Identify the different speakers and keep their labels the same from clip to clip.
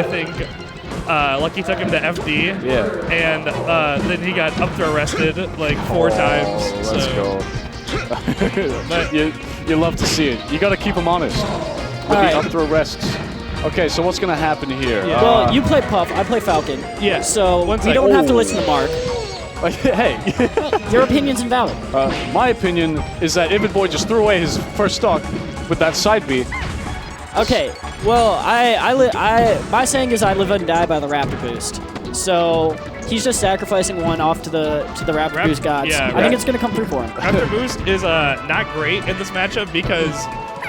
Speaker 1: I think Lucky took him to FD.
Speaker 2: Yeah.
Speaker 1: And then he got up throw arrested like 4 times.
Speaker 2: Let's go. But you love to see it. You got to keep him honest with the up throw arrests. Okay, so what's going to happen here?
Speaker 3: Yeah. Well, you play Puff, I play Falcon.
Speaker 1: Yeah.
Speaker 3: So we don't have to listen to Mark.
Speaker 2: Hey.
Speaker 3: Your opinion's invalid.
Speaker 2: My opinion is that Ividboy just threw away his first stock with that side B.
Speaker 3: Okay, well, my saying is I live and die by the Raptor Boost. So he's just sacrificing one off to the Raptor Boost gods.
Speaker 1: Yeah,
Speaker 3: I think it's going to come through for him.
Speaker 1: Raptor Boost is not great in this matchup because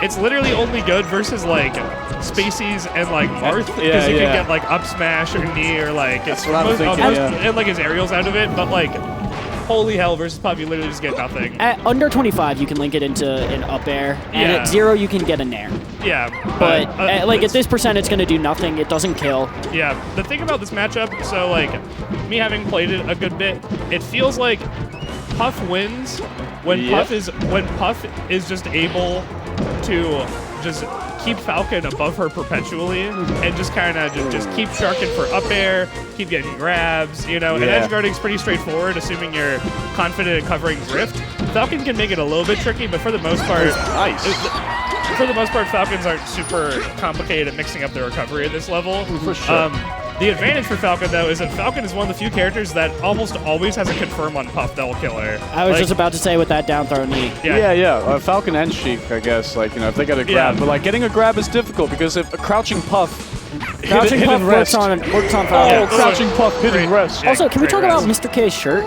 Speaker 1: it's literally only good versus like Spaceys and like Marth because you can get like up smash or knee or like
Speaker 2: that's what I'm thinking,
Speaker 1: and like his aerials out of it, but like holy hell versus Puff you literally just get nothing.
Speaker 3: At under 25 you can link it into an up air, and at 0 you can get a nair.
Speaker 1: Yeah,
Speaker 3: but like at this percent it's going to do nothing. It doesn't kill.
Speaker 1: Yeah, the thing about this matchup, so like me having played it a good bit, it feels like Puff wins when Puff is just able to just keep Falcon above her perpetually and just kind of just keep sharking for up air, keep getting grabs, you know, and edge guarding's pretty straightforward, assuming you're confident in covering Drift. Falcon can make it a little bit tricky, but for the most part, Falcons aren't super complicated at mixing up their recovery at this level.
Speaker 2: For sure.
Speaker 1: The advantage for Falcon, though, is that Falcon is one of the few characters that almost always has a confirm on Puff that will kill her.
Speaker 3: I was just about to say with that down throw knee.
Speaker 2: Yeah. Falcon and Sheik, I guess, like, you know, if they got a grab. But, like, getting a grab is difficult because if a crouching Puff hidden
Speaker 3: works on Falcon.
Speaker 2: Crouching Puff, hidden rest.
Speaker 3: Also, can we talk about Mr.K's shirt?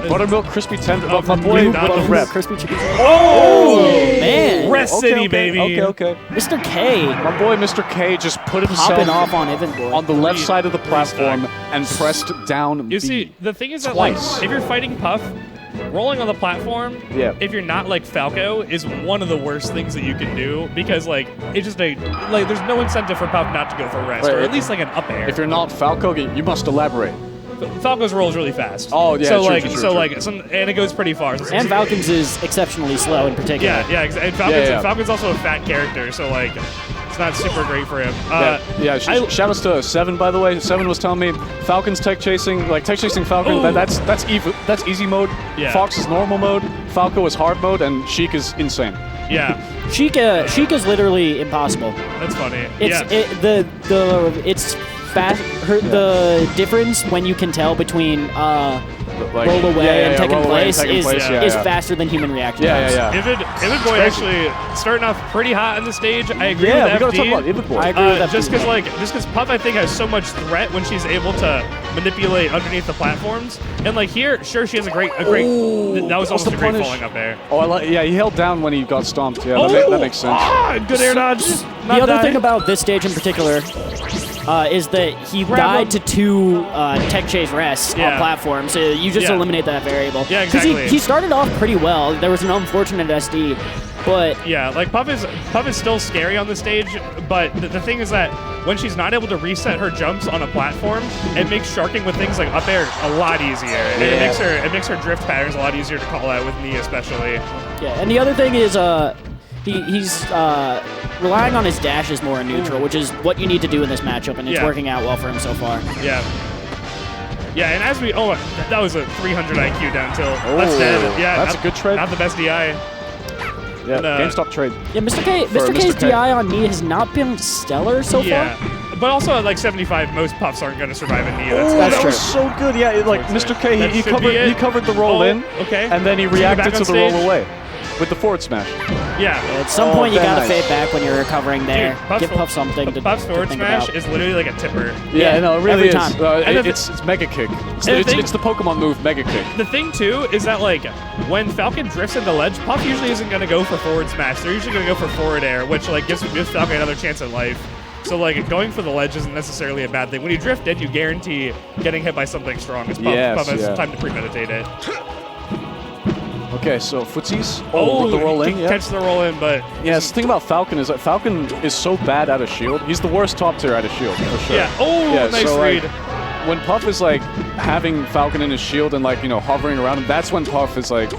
Speaker 2: Buttermilk crispy tender. My boy with rep.
Speaker 3: Crispy chicken.
Speaker 1: Oh
Speaker 3: man!
Speaker 1: Rest City, baby.
Speaker 2: Okay.
Speaker 3: Mr. K.
Speaker 2: My boy, Mr. K, just put himself
Speaker 3: off on Ividboy
Speaker 2: on the left side of the platform and pressed down.
Speaker 1: You see, the thing is that like, if you're fighting Puff, rolling on the platform, if you're not like Falco, is one of the worst things that you can do because like it's just there's no incentive for Puff not to go for rest or at least like an up air.
Speaker 2: If you're not Falco, you must elaborate.
Speaker 1: Falco's rolls really fast.
Speaker 2: Oh yeah,
Speaker 1: true. And it goes pretty far.
Speaker 3: And Falcon's is exceptionally slow in particular.
Speaker 1: And Falcon's also a fat character, so like it's not super great for him.
Speaker 2: Shoutouts to Seven, by the way. Seven was telling me Falcon's tech chasing Falcon. That's easy mode.
Speaker 1: Yeah.
Speaker 2: Fox is normal mode. Falco is hard mode, and Sheik is insane.
Speaker 1: Yeah.
Speaker 3: Sheik is literally impossible.
Speaker 1: That's funny.
Speaker 3: It's fast. The difference when you can tell between roll away and take in place is faster than human reaction times.
Speaker 1: Ividboy actually starting off pretty hot on the stage. I agree with
Speaker 2: we
Speaker 1: FD.
Speaker 2: gotta talk about Ividboy.
Speaker 3: I agree with FD.
Speaker 1: Just because Puff I think has so much threat when she's able to manipulate underneath the platforms. And like here, sure she has a great that was almost a great falling up there.
Speaker 2: He held down when he got stomped. Yeah, that makes sense.
Speaker 1: Good air dodge.
Speaker 3: The other thing about this stage in particular is that he died to 2 tech chase rests on platform, so you just eliminate that variable.
Speaker 1: Yeah, exactly.
Speaker 3: Because he started off pretty well. There was an unfortunate SD, but
Speaker 1: like Puff is still scary on the stage. But the thing is that when she's not able to reset her jumps on a platform, it makes sharking with things like up air a lot easier. And it makes her drift patterns a lot easier to call out with knee, especially.
Speaker 3: Yeah, and the other thing is he's relying on his dashes more in neutral, which is what you need to do in this matchup, and it's working out well for him so far.
Speaker 1: Yeah, and as we that was a 300 IQ down tilt. That's dead. Yeah,
Speaker 2: that's a good trade.
Speaker 1: Not the best DI.
Speaker 2: Yeah, GameStop trade.
Speaker 3: Yeah, Mr. K's DI on knee has not been stellar so far.
Speaker 1: But also at like 75, most Puffs aren't going to survive a knee.
Speaker 2: That was so good. Yeah, like Mr. K, he covered the roll in, and then he reacted to the roll away with the forward smash.
Speaker 1: Yeah.
Speaker 3: At some point, you gotta fade back when you're recovering there. Give Puff something to
Speaker 1: Puff's forward smash is literally like a tipper.
Speaker 2: Yeah, no, it really
Speaker 3: is.
Speaker 2: It's Mega Kick. It's the Pokemon move, Mega Kick.
Speaker 1: The thing, too, is that like when Falcon drifts into ledge, Puff usually isn't going to go for forward smash. They're usually going to go for forward air, which like gives Falcon another chance at life. So like going for the ledge isn't necessarily a bad thing. When you drift in, you guarantee getting hit by something strong. Puff has time to premeditate it.
Speaker 2: Okay, so footsies. With the roll in.
Speaker 1: Catch the roll in, but
Speaker 2: the thing about Falcon is that Falcon is so bad out of shield. He's the worst top tier out of shield for sure.
Speaker 1: Yeah. Nice read.
Speaker 2: when Puff is like having Falcon in his shield and like hovering around him, that's when Puff is like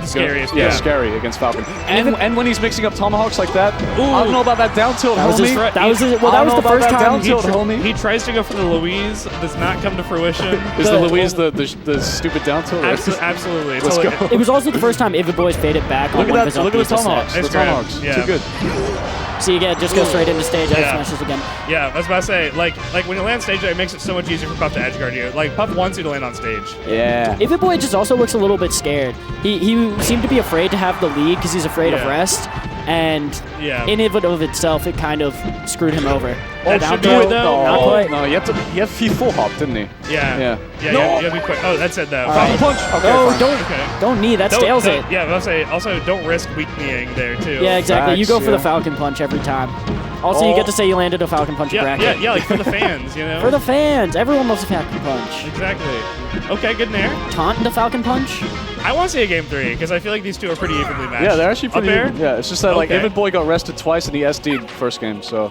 Speaker 1: scariest.
Speaker 2: Yeah, scary against Falcon. And when he's mixing up tomahawks like that, I don't know about that down tilt, homie.
Speaker 3: That was the first time
Speaker 2: down tilt, homie.
Speaker 1: He tries to go for the Louise, does not come to fruition.
Speaker 2: Is the Louise the stupid down tilt?
Speaker 1: Absolutely.
Speaker 2: Let's go.
Speaker 3: It was also the first time Ividboy's faded back on one of his
Speaker 2: Look at the tomahawks.
Speaker 1: Nice
Speaker 2: The tomahawks.
Speaker 1: grab.
Speaker 2: Too good.
Speaker 3: See, again, just go straight into stage. I smashes again.
Speaker 1: Yeah, I was about to say, like when you land stage, it makes it so much easier for Puff to edge guard you. Like Puff wants you to land on stage.
Speaker 2: Yeah.
Speaker 3: Ividboy just also looks a little bit scared. He seemed to be afraid to have the lead because he's afraid of rest. And in of itself, it kind of screwed him over.
Speaker 1: That should do it though.
Speaker 3: Not quite.
Speaker 2: No, he full hopped, didn't he?
Speaker 1: Yeah.
Speaker 2: No.
Speaker 1: You have to be quick. Oh, that's it though.
Speaker 2: Falcon punch. Okay,
Speaker 3: no, don't knee. That stales it.
Speaker 1: Yeah, but I'll say also don't risk weak kneeing there too.
Speaker 3: Yeah, exactly. You go for the Falcon punch every time. Also, you get to say you landed a Falcon punch bracket.
Speaker 1: Yeah, like for the fans,
Speaker 3: For the fans. Everyone loves a Falcon punch.
Speaker 1: Exactly. Okay, good nair.
Speaker 3: Taunt into Falcon punch.
Speaker 1: I want to see a game 3 because I feel like these two are pretty evenly matched.
Speaker 2: Yeah, they're actually pretty
Speaker 1: even.
Speaker 2: Yeah, it's just that like Ividboy got rested twice and he SD'd first game, so.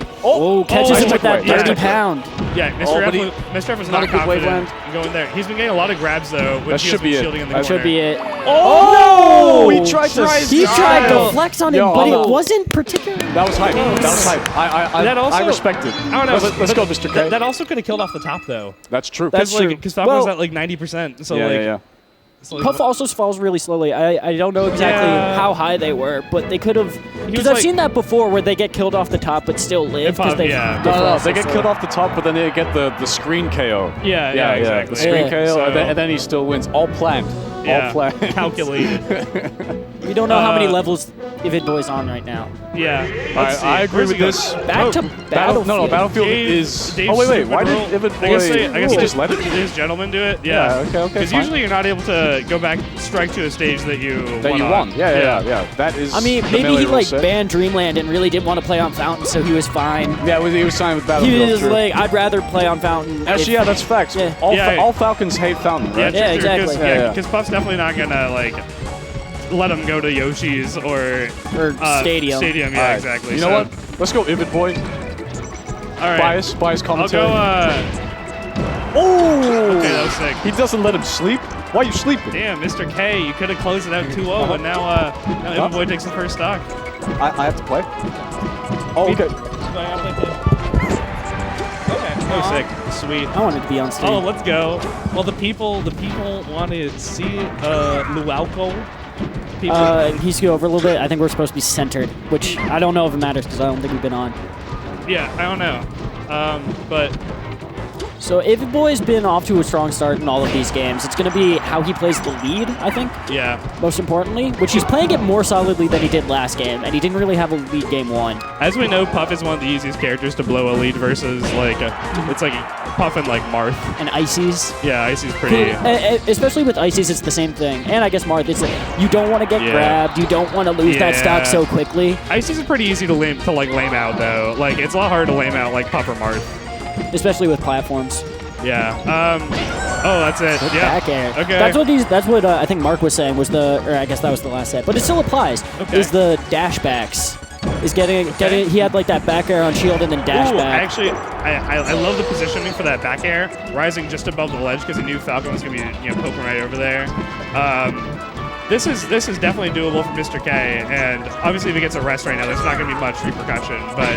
Speaker 3: Catches him with that 30
Speaker 1: yeah.
Speaker 3: pound.
Speaker 1: Yeah, Mr. F was not confident going there. He's been getting a lot of grabs though. When
Speaker 2: that should be it.
Speaker 3: That should be it.
Speaker 2: Oh! He tried to
Speaker 3: flex on him, but it wasn't particularly.
Speaker 2: That was hype. That was hype. I respect it.
Speaker 1: I don't know.
Speaker 2: Let's go, Mr. K.
Speaker 1: That also could have killed off the top though.
Speaker 2: That's true.
Speaker 3: That's true.
Speaker 1: Because Falcon was at like 90%. So
Speaker 2: yeah.
Speaker 3: Puff also falls really slowly. I don't know exactly how high they were, but they could have. Because I've seen that before where they get killed off the top but still live.
Speaker 2: No, they get killed off the top, but then they get the screen KO.
Speaker 1: Yeah, exactly.
Speaker 2: The screen KO, and then he still wins. All planned. All planned.
Speaker 1: Calculated.
Speaker 3: We don't know how many levels Ividboy's on right now.
Speaker 1: Yeah.
Speaker 2: I agree with this.
Speaker 3: Back to Battlefield.
Speaker 2: No, Battlefield is. Oh, wait. Why did Ividboy.
Speaker 1: I guess
Speaker 2: just let it?
Speaker 1: His gentlemen do it. Yeah.
Speaker 2: Okay.
Speaker 1: Because usually you're not able to go back, strike to a stage that you won.
Speaker 2: Yeah. That is.
Speaker 3: I mean, maybe he like banned Dreamland and really didn't want to play on Fountain, so he was fine.
Speaker 2: Yeah, he was fine with Battlefield.
Speaker 3: He was like, I'd rather play on Fountain.
Speaker 2: Actually, yeah, that's facts.
Speaker 3: Yeah.
Speaker 2: All Falcons hate Fountain, right?
Speaker 3: Yeah, exactly.
Speaker 1: Because Puff's definitely not gonna like let him go to Yoshi's or
Speaker 3: Stadium.
Speaker 1: Stadium, yeah, exactly.
Speaker 2: You know what? Let's go Ividboy.
Speaker 1: All right.
Speaker 2: Bias commentary.
Speaker 1: I'll go. Okay, that was sick.
Speaker 2: He doesn't let him sleep. Why are you sleeping?
Speaker 1: Damn, Mr. K, you could have closed it out 2-0, but now Ividboy takes the first stock.
Speaker 2: I have to play. Oh, okay.
Speaker 1: Oh, sick. Sweet.
Speaker 3: I wanted to be on stage.
Speaker 1: Oh, let's go. Well, the people want to see Lualco.
Speaker 3: He's go over a little bit. I think we're supposed to be centered, which I don't know if it matters because I don't think we've been on.
Speaker 1: Yeah, I don't know. But
Speaker 3: so Ividboy's been off to a strong start in all of these games. It's going to be how he plays the lead, I think.
Speaker 1: Yeah.
Speaker 3: Most importantly, which he's playing it more solidly than he did last game, and he didn't really have a lead game 1.
Speaker 1: As we know, Puff is one of the easiest characters to blow a lead versus like it's like Puff and like Marth
Speaker 3: and Ices.
Speaker 1: Yeah, Ices pretty.
Speaker 3: Especially with Ices, it's the same thing, and I guess Marth. It's like you don't want to get grabbed, you don't want to lose that stock so quickly.
Speaker 1: Ices is pretty easy to lame out though. Like it's a lot harder to lame out like Puff or Marth.
Speaker 3: Especially with platforms.
Speaker 1: Yeah. Oh, that's it. Yeah.
Speaker 3: Back air.
Speaker 1: Okay.
Speaker 3: That's what I think Mark was saying was or I guess that was the last set, but it still applies.
Speaker 1: Okay.
Speaker 3: Is the dash backs. Is getting. He had like that back air on shield and then dash back.
Speaker 1: Actually, I love the positioning for that back air, rising just above the ledge because he knew Falcon was gonna be poking right over there. This is definitely doable for Mr. K, and obviously if he gets a rest right now, there's not gonna be much repercussion, but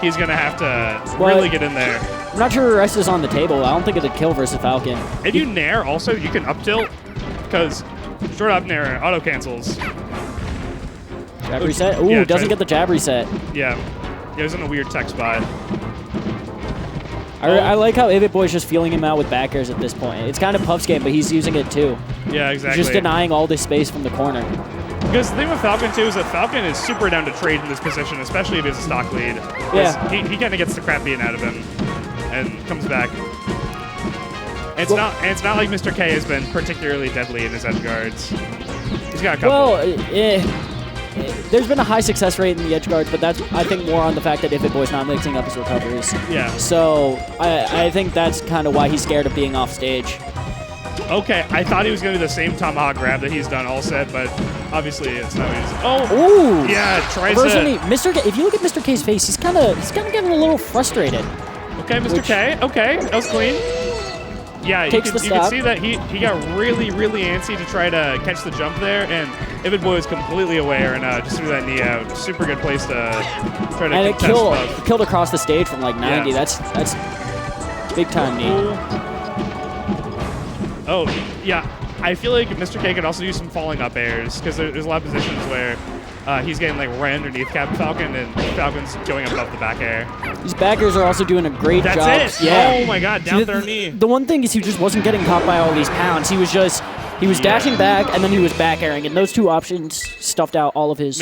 Speaker 1: he's gonna have to really get in there.
Speaker 3: I'm not sure rest is on the table. I don't think it's a kill versus Falcon.
Speaker 1: If you nair, also you can up tilt because short up nair auto cancels.
Speaker 3: Jab reset. Ooh, doesn't get the jab reset.
Speaker 1: Yeah, he was in a weird tech spot.
Speaker 3: I like how Ividboy's just feeling him out with back airs at this point. It's kind of Puff's game, but he's using it too.
Speaker 1: Yeah, exactly.
Speaker 3: He's just denying all this space from the corner.
Speaker 1: Because the thing with Falcon, too, is that Falcon is super down to trade in this position, especially if he has a stock lead.
Speaker 3: Yeah.
Speaker 1: He kind of gets the crap beaten out of him and comes back. And it's not like Mr. K has been particularly deadly in his edge guards. He's got a couple.
Speaker 3: Well, there's been a high success rate in the edge guards, but that's, I think, more on the fact that Ividboy's not mixing up his recoveries.
Speaker 1: Yeah.
Speaker 3: So I think that's kind of why he's scared of being off stage.
Speaker 1: Okay, I thought he was going to do the same tomahawk grab that he's done all set, but obviously it's not easy. Oh!
Speaker 3: Ooh!
Speaker 1: Yeah, tries
Speaker 3: to... Mr. K, if you look at Mr. K's face, he's kind of getting a little frustrated.
Speaker 1: Okay, Mr. K. Okay, that was clean. Yeah,
Speaker 3: takes
Speaker 1: you
Speaker 3: the
Speaker 1: could
Speaker 3: stop.
Speaker 1: see that he got really, really antsy to try to catch the jump there, and Ividboy was completely aware and just threw that knee out. Super good place to try to
Speaker 3: And it
Speaker 1: contest Puff.
Speaker 3: killed across the stage from like 90.
Speaker 1: Yeah.
Speaker 3: That's big time knee.
Speaker 1: Oh, yeah. I feel like Mr.K could also do some falling up airs because there's a lot of positions where he's getting like right underneath Captain Falcon and Falcon's going above the back air.
Speaker 3: These backers are also doing a great job.
Speaker 1: That's it.
Speaker 3: Yeah.
Speaker 1: Oh my God, down throw knee.
Speaker 3: The one thing is he just wasn't getting caught by all these pounds. He was dashing back and then he was back airing, and those two options stuffed out all of his.